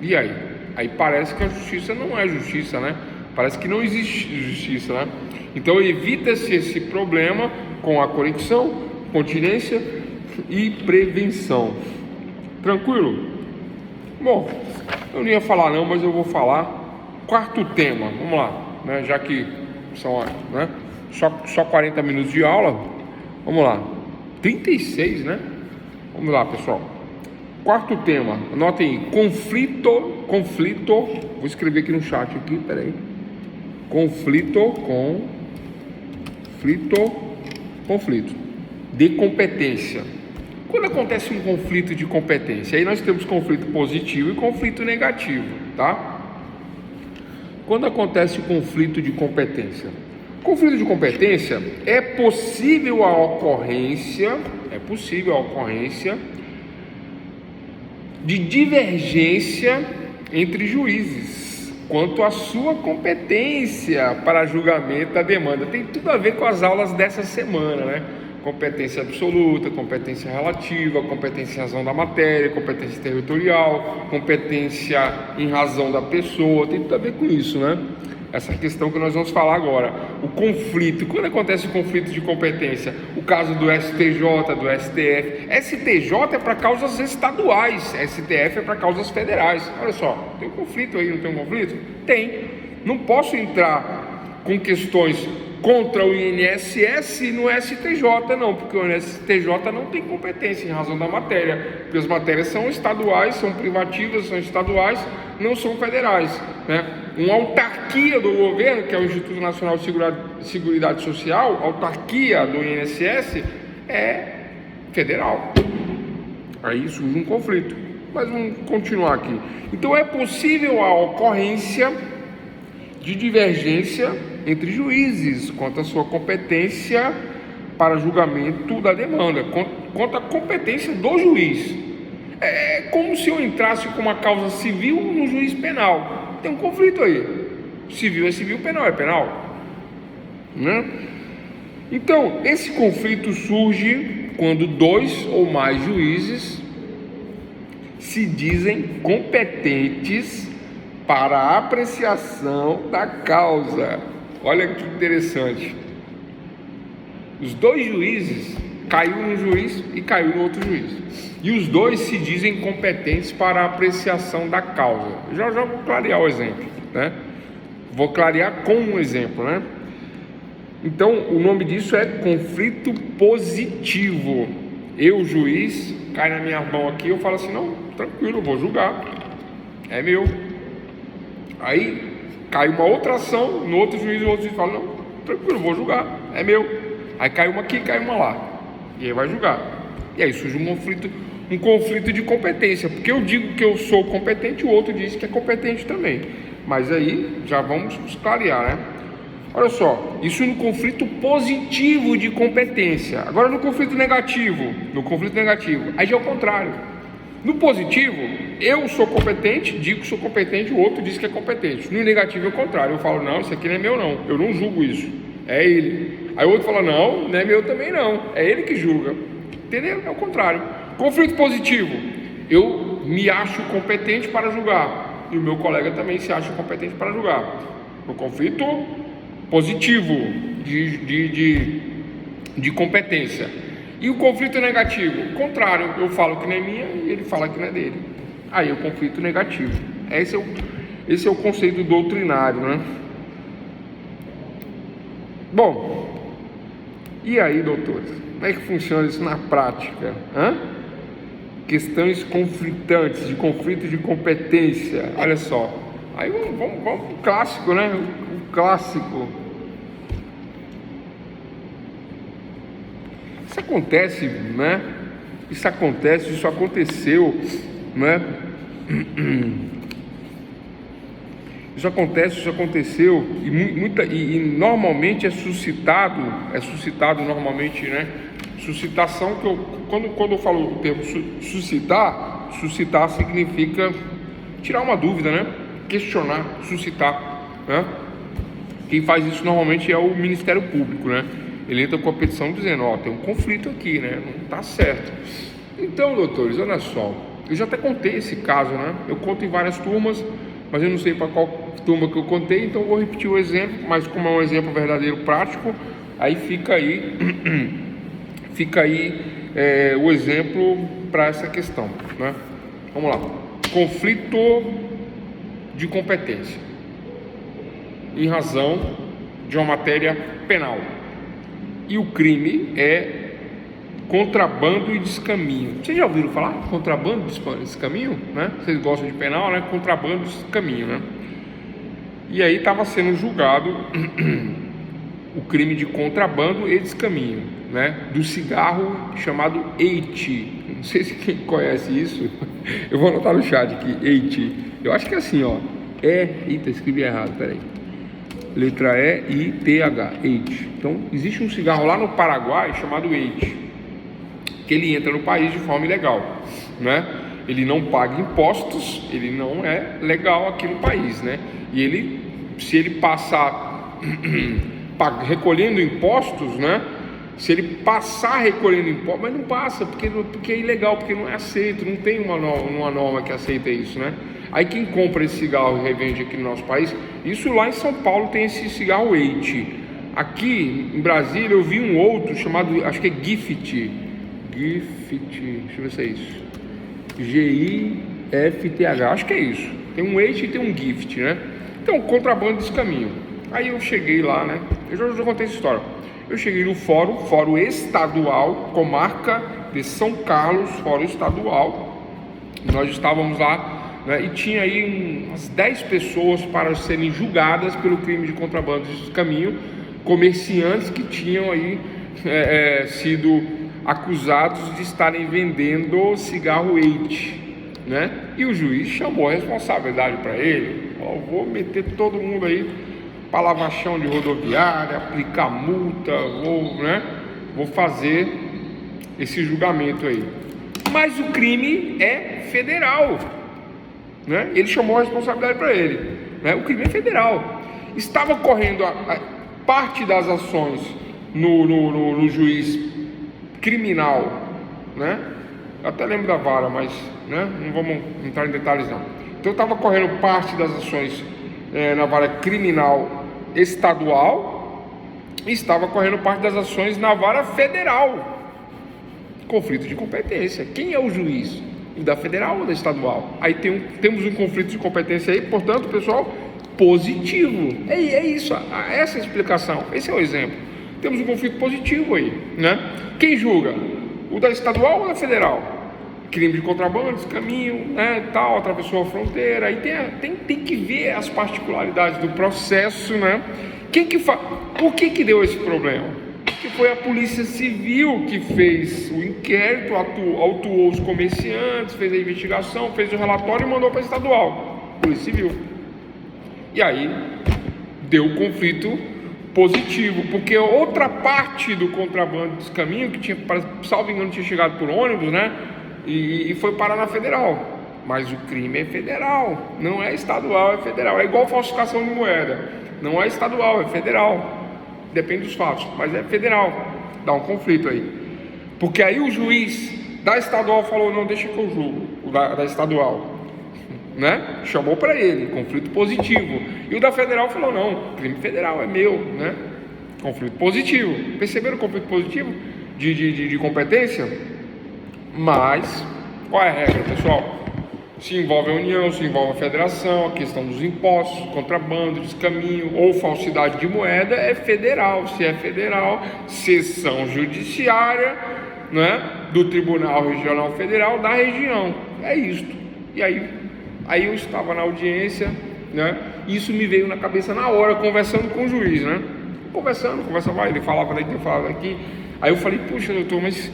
E aí? Aí parece que a justiça não é justiça, né? Parece que não existe justiça, né? Então evita-se esse problema com a conexão, continência e prevenção. Tranquilo? Bom, eu não ia falar não, mas eu vou falar. Quarto tema, vamos lá, né? Já que são, né, só 40 minutos de aula, vamos lá. 36, né? Vamos lá, pessoal. Quarto tema, anotem aí, conflito, vou escrever aqui no chat aqui, peraí. Conflito de competência. Quando acontece um conflito de competência, aí nós temos conflito positivo e conflito negativo, tá? Quando acontece o conflito de competência, é possível a ocorrência de divergência entre juízes quanto à sua competência para julgamento da demanda. Tem tudo a ver com as aulas dessa semana, né? Competência absoluta, competência relativa, competência em razão da matéria, competência territorial, competência em razão da pessoa, tem tudo a ver com isso, né? Essa questão que nós vamos falar agora. O conflito, quando acontece o conflito de competência? O caso do STJ, do STF. STJ é para causas estaduais, STF é para causas federais. Olha só, tem um conflito aí, não tem um conflito? Tem. Não posso entrar com questões contra o INSS no STJ, não, porque o STJ não tem competência em razão da matéria, porque as matérias são estaduais, são privativas, são estaduais, não são federais, né? Uma autarquia do governo, que é o Instituto Nacional de Seguridade Social, a autarquia do INSS é federal. Aí surge um conflito, mas vamos continuar aqui. Então é possível a ocorrência de divergência entre juízes quanto à sua competência para julgamento da demanda, quanto à competência do juiz. É como se eu entrasse com uma causa civil no juiz penal. Tem um conflito aí. Civil é civil, penal é penal, né? Então, esse conflito surge quando dois ou mais juízes se dizem competentes para a apreciação da causa. Olha que interessante. Os dois juízes, caiu um juiz e caiu no outro juiz. E os dois se dizem competentes para a apreciação da causa. Já vou clarear o exemplo, né? Vou clarear com um exemplo, né? Então, o nome disso é conflito positivo. Eu, juiz, cai na minha mão aqui, eu falo assim, não, tranquilo, eu vou julgar. É meu. Aí cai uma outra ação no outro juiz, o outro juiz fala, não, tranquilo, vou julgar, é meu. Aí cai uma aqui, cai uma lá, e aí vai julgar. E aí surge um conflito de competência, porque eu digo que eu sou competente, o outro diz que é competente também. Mas aí já vamos clarear, né? Olha só, isso no conflito positivo de competência. Agora no conflito negativo, aí já é o contrário. No positivo, eu sou competente, digo que sou competente, o outro diz que é competente. No negativo é o contrário, eu falo, não, isso aqui não é meu não, eu não julgo isso, é ele. Aí o outro fala, não, não é meu também não, é ele que julga. Entendeu? É o contrário. Conflito positivo, eu me acho competente para julgar, e o meu colega também se acha competente para julgar. No conflito positivo de competência. E o conflito negativo, o contrário, eu falo que não é minha e ele fala que não é dele. Aí é o conflito negativo. Esse Esse é o conceito doutrinário, né? Bom, e aí, doutores? Como é que funciona isso na prática? Questões conflitantes, de conflito de competência. Olha só. Aí vamos para o clássico, né? O clássico. Isso acontece, né? Isso aconteceu, né? Isso aconteceu e normalmente é suscitado normalmente, né? Suscitação que quando eu falo o termo suscitar significa tirar uma dúvida, né? Questionar, suscitar, né? Quem faz isso normalmente é o Ministério Público, né? Ele entra com a petição dizendo, tem um conflito aqui, né? Não está certo. Então, doutores, olha só, eu já até contei esse caso, né? Eu conto em várias turmas, mas eu não sei para qual turma que eu contei, então eu vou repetir o exemplo, mas como é um exemplo verdadeiro, prático, aí fica aí o exemplo para essa questão, né? Vamos lá. Conflito de competência em razão de uma matéria penal. E o crime é contrabando e descaminho. Vocês já ouviram falar? Contrabando e descaminho, né? Vocês gostam de penal, né? Contrabando e descaminho, né? E aí estava sendo julgado o crime de contrabando e descaminho, né? Do cigarro chamado Eite. Não sei se quem conhece isso. Eu vou anotar no chat aqui, Eite. Eu acho que é assim, ó. Eita, escrevi errado, peraí. Letra E-I-T-H, Eite. Então, existe um cigarro lá no Paraguai chamado Eite, que ele entra no país de forma ilegal, né? Ele não paga impostos, ele não é legal aqui no país, né? E ele, se ele passar recolhendo impostos, né? Se ele passar recolhendo impostos, mas não passa, porque é ilegal, porque não é aceito, não tem uma norma que aceita isso, né? Aí quem compra esse cigarro e revende aqui no nosso país, isso lá em São Paulo tem esse cigarro Eite. Aqui em Brasília eu vi um outro chamado, acho que é Gift, deixa eu ver se é isso, G-I-F-T-H, acho que é isso. Tem um Eite e tem um Gift, né? Então, contrabando desse caminho. Aí eu cheguei lá, né? Eu já contei essa história. Eu cheguei no fórum estadual, comarca de São Carlos, fórum estadual. Nós estávamos lá, né, e tinha aí umas 10 pessoas para serem julgadas pelo crime de contrabando desse caminho, comerciantes que tinham aí sido acusados de estarem vendendo cigarro Eite, né? E o juiz chamou a responsabilidade para ele. Vou meter todo mundo aí para lavar chão de rodoviária, aplicar multa, vou fazer esse julgamento aí. Mas o crime é federal, né? Ele chamou a responsabilidade para ele, né? O crime é federal. Estava correndo a parte das ações no juiz criminal, né? Eu até lembro da vara, mas, né, não vamos entrar em detalhes não. Então estava correndo parte das ações na vara criminal estadual e estava correndo parte das ações na vara federal. Conflito de competência. Quem é o juiz? O da federal ou da estadual? Aí temos um conflito de competência aí, portanto, pessoal, positivo. É isso, essa é a explicação, esse é o exemplo. Temos um conflito positivo aí, né? Quem julga? O da estadual ou da federal? Crime de contrabando, descaminho, né, tal, atravessou a fronteira. Aí tem que ver as particularidades do processo, né? Por que deu esse problema? Porque foi a Polícia Civil que fez o inquérito, autuou os comerciantes, fez a investigação, fez o relatório e mandou para a estadual, Polícia Civil. E aí deu conflito positivo, porque outra parte do contrabando desse caminho, que tinha, salvo engano, tinha chegado por ônibus, né? E foi parar na federal. Mas o crime é federal, não é estadual, é federal. É igual falsificação de moeda, não é estadual, é federal. Depende dos fatos, mas é federal. Dá um conflito aí. Porque aí o juiz da estadual falou, não, deixa que eu julgo, o da estadual, né? Chamou para ele, conflito positivo. E o da federal falou, não, crime federal é meu, né? Conflito positivo. Perceberam o conflito positivo de competência? Mas, qual é a regra, pessoal? Se envolve a União, se envolve a Federação, a questão dos impostos, contrabando, descaminho ou falsidade de moeda é federal. Se é federal, sessão judiciária, né, do Tribunal Regional Federal da região. É isto. E aí eu estava na audiência, né, e isso me veio na cabeça na hora, conversando com o juiz, né? Conversa vai, ele falava daqui, eu falava daqui. Aí eu falei, puxa, doutor, mas...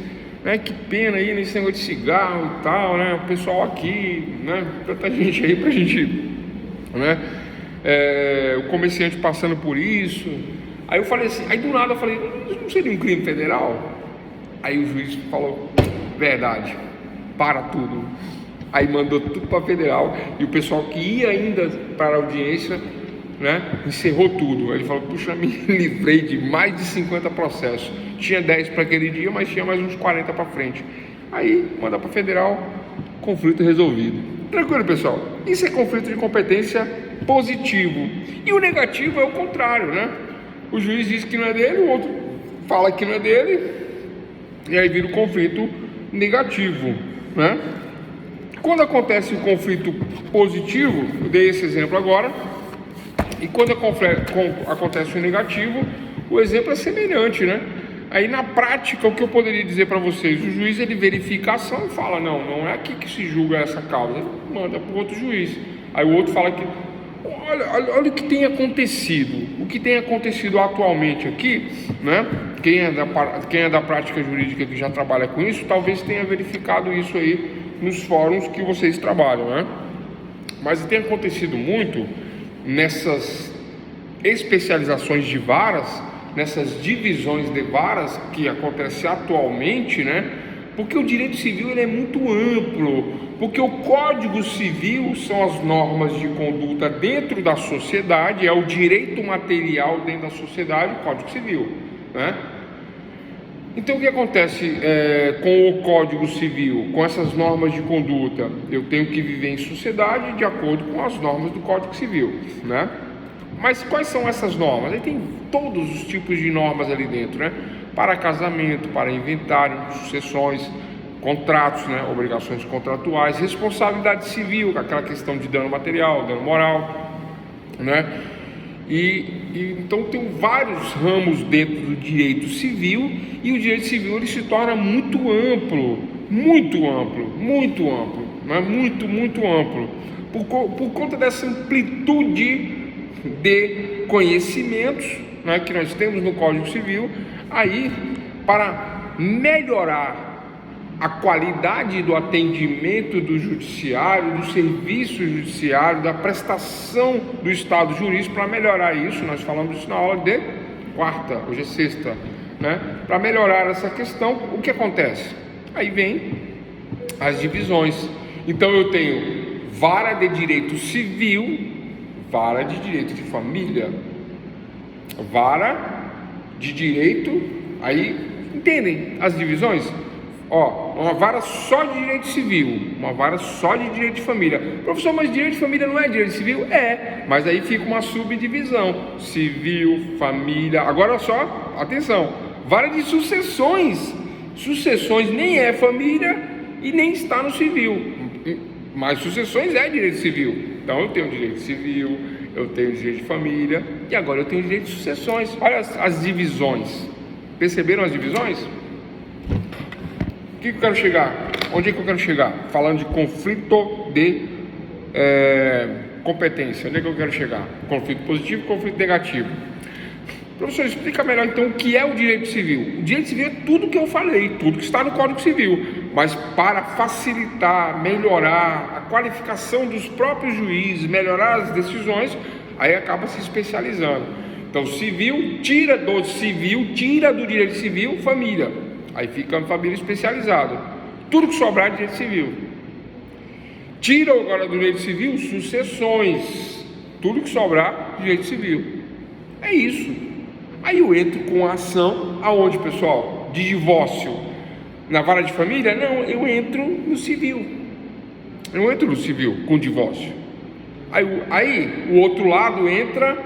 que pena aí nesse negócio de cigarro e tal, né? O pessoal aqui, né? Tanta gente aí pra gente, né? O comerciante passando por isso. Aí eu falei assim, aí do nada eu falei, não seria um crime federal? Aí o juiz falou, verdade, para tudo. Aí mandou tudo para federal e o pessoal que ia ainda para a audiência, né, encerrou tudo. Ele falou, puxa, me livrei de mais de 50 processos. Tinha 10 para aquele dia, mas tinha mais uns 40 para frente. Aí, manda para federal, conflito resolvido. Tranquilo, pessoal? Isso é conflito de competência positivo. E o negativo é o contrário, né? O juiz diz que não é dele, o outro fala que não é dele, e aí vira o conflito negativo, né? Quando acontece o conflito positivo, eu dei esse exemplo agora, e quando acontece o negativo, o exemplo é semelhante, né? Aí na prática, o que eu poderia dizer para vocês? O juiz ele verifica a ação e fala, não é aqui que se julga essa causa, ele manda para o outro juiz. Aí o outro fala que, olha o que tem acontecido, o que tem acontecido atualmente aqui, né? Quem é da prática jurídica que já trabalha com isso, talvez tenha verificado isso aí nos fóruns que vocês trabalham, né? Mas tem acontecido muito nessas especializações de varas, nessas divisões de varas que acontece atualmente, né? Porque o direito civil ele é muito amplo, porque o Código Civil são as normas de conduta dentro da sociedade, é o direito material dentro da sociedade, o Código Civil, né? Então o que acontece com o Código Civil, com essas normas de conduta? Eu tenho que viver em sociedade de acordo com as normas do Código Civil, né? Mas quais são essas normas? Aí tem todos os tipos de normas ali dentro, né? Para casamento, para inventário, sucessões, contratos, né? Obrigações contratuais, responsabilidade civil, aquela questão de dano material, dano moral, né? Então tem vários ramos dentro do direito civil, e o direito civil ele se torna muito amplo, né? Muito amplo, por conta dessa amplitude de conhecimentos, né, que nós temos no Código Civil. Aí, para melhorar a qualidade do atendimento do judiciário, do serviço judiciário, da prestação do Estado jurídico, para melhorar isso, nós falamos isso na aula de quarta, hoje é sexta, né? Para melhorar essa questão, o que acontece? Aí vem as divisões. Então eu tenho vara de direito civil, vara de direito de família, vara de direito, aí entendem as divisões? Uma vara só de direito civil, uma vara só de direito de família. Professor, mas direito de família não é direito civil? É, mas aí fica uma subdivisão, civil, família. Agora só, atenção, vara de sucessões. Sucessões nem é família e nem está no civil, mas sucessões é direito civil. Então eu tenho direito civil, eu tenho direito de família e agora eu tenho direito de sucessões. Olha as divisões. Perceberam as divisões? O que eu quero chegar? Onde é que eu quero chegar? Falando de conflito de competência. Onde é que eu quero chegar? Conflito positivo e conflito negativo. Professor, explica melhor então o que é o direito civil. O direito civil é tudo que eu falei, tudo que está no Código Civil, mas para facilitar, melhorar a qualificação dos próprios juízes, melhorar as decisões, aí acaba se especializando. Então civil, tira do direito civil, família. Aí fica a família especializada. Tudo que sobrar é direito civil. Tira agora do direito civil sucessões. Tudo que sobrar direito civil. É isso. Aí eu entro com a ação aonde, pessoal? De divórcio. Na vara de família? Não, eu entro no civil. Eu entro no civil com divórcio. Aí o outro lado entra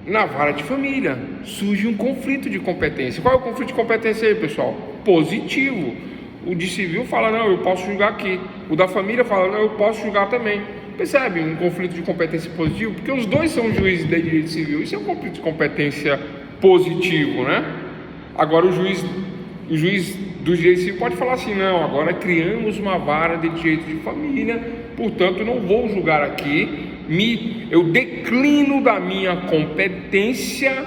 na vara de família. Surge um conflito de competência. Qual é o conflito de competência aí, pessoal? Positivo. O de civil fala, não, eu posso julgar aqui. O da família fala, não, eu posso julgar também. Percebe um conflito de competência positivo? Porque os dois são juízes de direito civil. Isso é um conflito de competência positivo, né? Agora o juiz do direito civil pode falar assim, não, agora criamos uma vara de direito de família, portanto não vou julgar aqui, eu declino da minha competência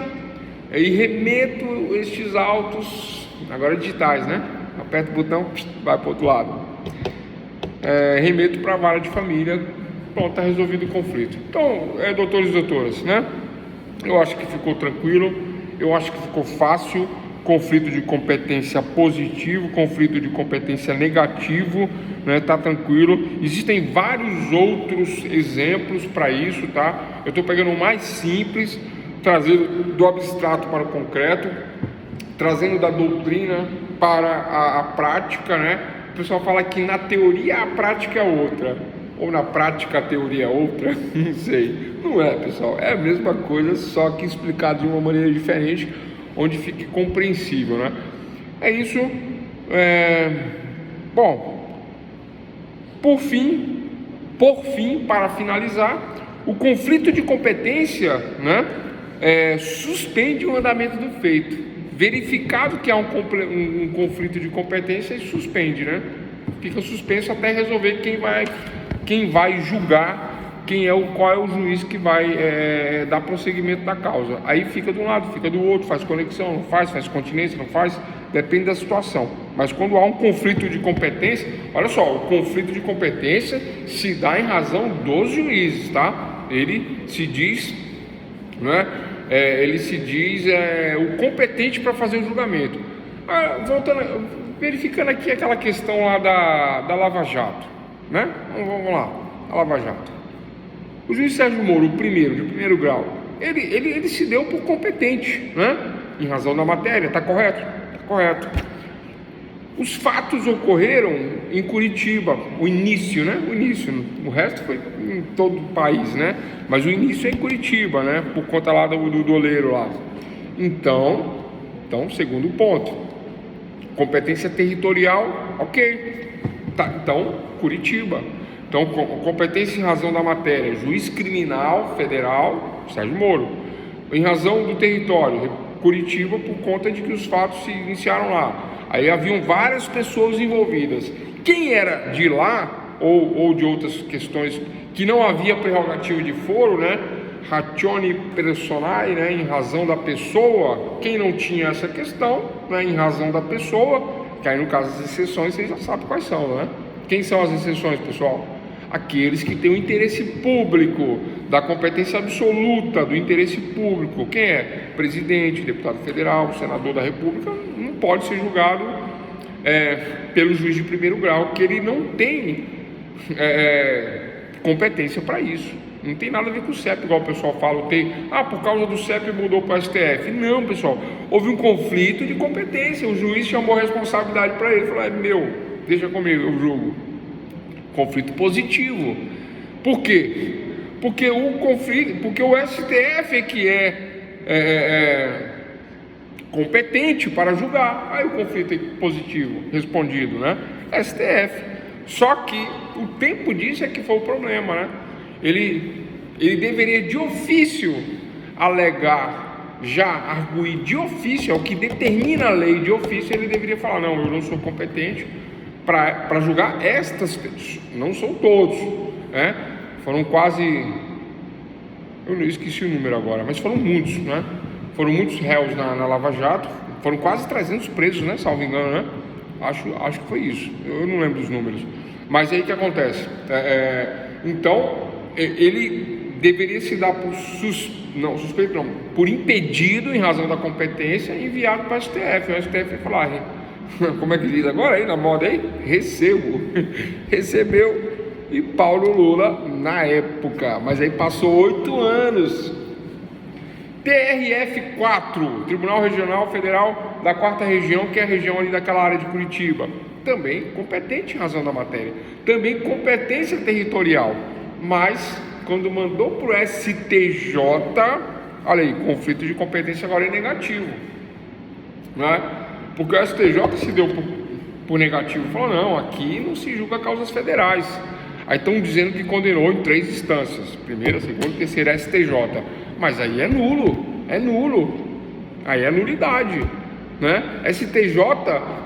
e remeto estes autos, agora digitais, né? Aperta o botão, vai para o outro lado. Remeto para a vara de família, pronto, está resolvido o conflito. Então, doutores e doutoras, né? Eu acho que ficou tranquilo, eu acho que ficou fácil. Conflito de competência positivo, conflito de competência negativo, né? Tá tranquilo. Existem vários outros exemplos para isso, tá? Eu estou pegando o mais simples, trazendo do abstrato para o concreto, trazendo da doutrina para a prática, né? O pessoal fala que na teoria a prática é outra, ou na prática a teoria é outra, não sei. Não é, pessoal, é a mesma coisa, só que explicado de uma maneira diferente, onde fique compreensível, né? É isso. Bom, por fim, para finalizar, o conflito de competência, né, suspende o andamento do feito. Verificado que há um conflito de competência, ele suspende, né? Fica suspenso até resolver quem vai julgar, qual é o juiz que vai dar prosseguimento da causa. Aí fica de um lado, fica do outro, faz conexão, não faz continência, não faz, depende da situação. Mas quando há um conflito de competência, olha só, o conflito de competência se dá em razão dos juízes, tá? Ele se diz, né? O competente para fazer o julgamento. Verificando aqui aquela questão lá da Lava Jato, né? Vamos lá, a Lava Jato. O juiz Sérgio Moro, de primeiro grau, ele se deu por competente, né? Em razão da matéria, está correto? Está correto. Os fatos ocorreram em Curitiba, o início, né? O resto foi em todo o país, né? Mas o início é em Curitiba, né? Por conta lá do doleiro lá. Então, segundo ponto, competência territorial, ok. Tá, então, Curitiba. Então, competência em razão da matéria, juiz criminal federal, Sérgio Moro. Em razão do território, Curitiba, por conta de que os fatos se iniciaram lá. Aí haviam várias pessoas envolvidas. Quem era de lá, ou de outras questões que não havia prerrogativa de foro, né? Ratione personae, né? Em razão da pessoa. Quem não tinha essa questão, né? Em razão da pessoa, que aí no caso das exceções, vocês já sabem quais são, né? Quem são as exceções, pessoal? Aqueles que têm o interesse público, da competência absoluta do interesse público. Quem é? Presidente, deputado federal, senador da República, não pode ser julgado pelo juiz de primeiro grau, que ele não tem competência para isso. Não tem nada a ver com o CEP, igual o pessoal fala, por causa do CEP mudou para o STF. Não, pessoal, houve um conflito de competência, o juiz chamou a responsabilidade para ele, falou, deixa comigo, eu julgo. Conflito positivo. Por quê? Porque o STF é que é competente para julgar. Aí o conflito é positivo, respondido, né? STF. Só que o tempo disso é que foi o problema, né? Ele deveria de ofício alegar, já arguir de ofício, é o que determina a lei de ofício, ele deveria falar, não, eu não sou competente para julgar estas pessoas, não são todos, né? Foram quase, eu não esqueci o número agora, mas foram muitos, né? Foram muitos réus na Lava Jato, foram quase 300 presos, né? Salvo engano, né? Acho que foi isso, eu não lembro dos números, mas aí o que acontece? Então, ele deveria se dar por impedido em razão da competência e enviado para o STF. O STF vai falar, como é que diz agora aí na moda aí? Recebeu. E Paulo Lula na época, mas aí passou 8 anos. TRF4, Tribunal Regional Federal da 4ª Região, que é a região ali daquela área de Curitiba, também competente em razão da matéria, também competência territorial, mas quando mandou para o STJ, olha aí, conflito de competência agora é negativo, né? Porque o STJ se deu por negativo, falou, não, aqui não se julga causas federais. Aí estão dizendo que condenou em 3 instâncias, primeira, segunda e terceira STJ, mas aí é nulo, aí é nulidade, né? STJ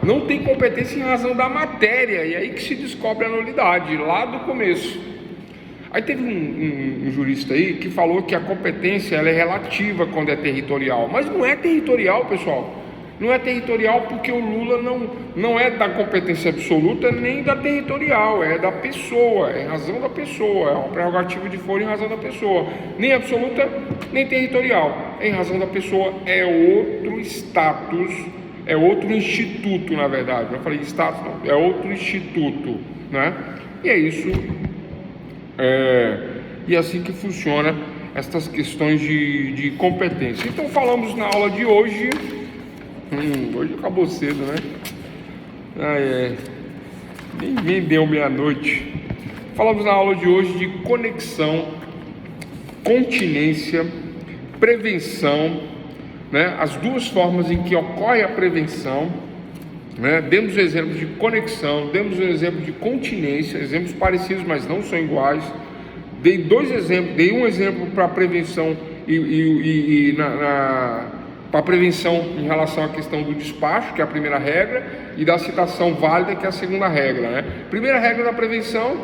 não tem competência em razão da matéria, e aí que se descobre a nulidade, lá do começo. Aí teve um jurista aí que falou que a competência ela é relativa quando é territorial, mas não é territorial, pessoal. Não é territorial porque o Lula não é da competência absoluta nem da territorial, é da pessoa, é em razão da pessoa, é uma prerrogativa de foro em razão da pessoa, nem absoluta nem territorial, é em razão da pessoa, é outro status, é outro instituto, na verdade. Não falei status, não, é outro instituto, né? E é isso, e é assim que funciona estas questões de competência. Então falamos na aula de hoje. Hoje acabou cedo, né? Nem deu meia-noite. Falamos na aula de hoje de conexão, continência, prevenção, né? As duas formas em que ocorre a prevenção, né? Demos exemplos de conexão, demos um exemplo de continência, exemplos parecidos, mas não são iguais. Dei um exemplo para prevenção para prevenção em relação à questão do despacho, que é a primeira regra, e da citação válida, que é a segunda regra, né? Primeira regra da prevenção,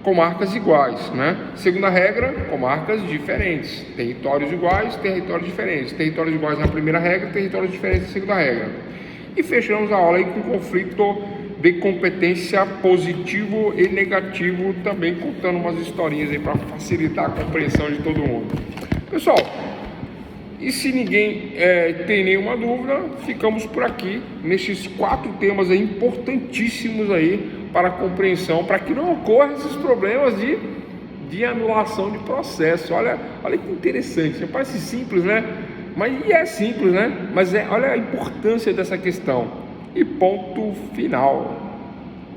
comarcas iguais, né? Segunda regra, comarcas diferentes, territórios iguais, territórios diferentes, territórios iguais na primeira regra, territórios diferentes na segunda regra. E fechamos a aula aí com conflito de competência positivo e negativo, também contando umas historinhas aí para facilitar a compreensão de todo mundo. Pessoal, e se ninguém tem nenhuma dúvida, ficamos por aqui nesses 4 temas aí importantíssimos aí para a compreensão, para que não ocorram esses problemas de anulação de processo. Olha que interessante, parece simples, né? Mas é simples, né? Mas olha a importância dessa questão. E ponto final.